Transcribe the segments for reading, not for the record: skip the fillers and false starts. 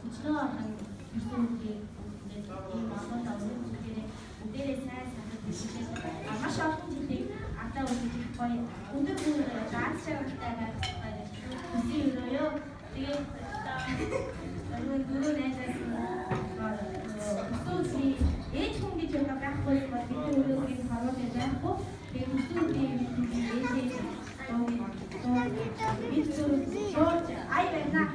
өчнөө хан юусуудыг ингээд ийм олон давсан бүгдээрээ бүгдээрээ сайн санаад бичиж маш олон зүйлийг ата үзэж их гоё өндөр бүр дац шавтаа гэж үгүй юу. Тэгээд гурван найзаас өсвөлийн ээж хүн гэж байхгүй бол бидний өөрөөсөө харуулж байхгүй. Тэгээд өсвөлийн ээж George, I will not.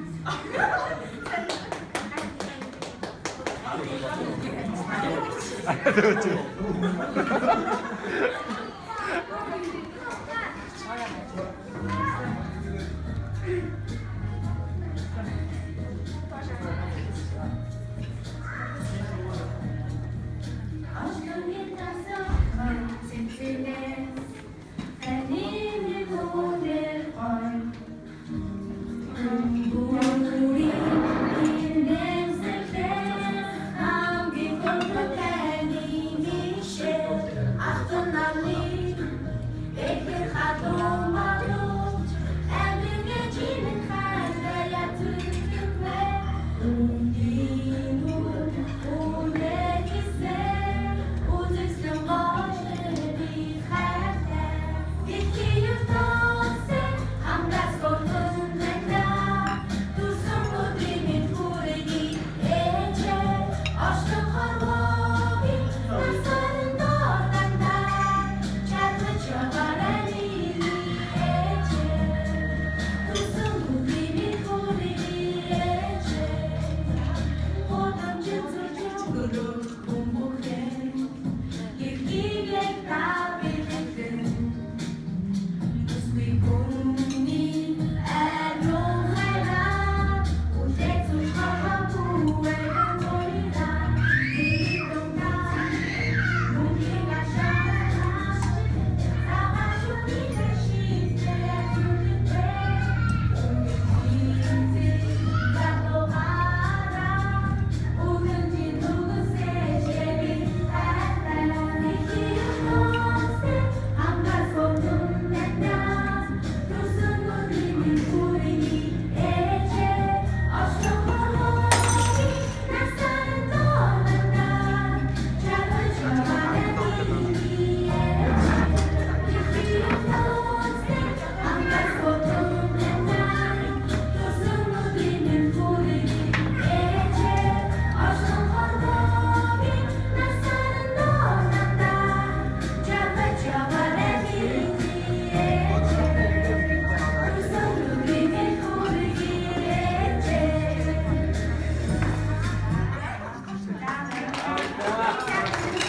I'm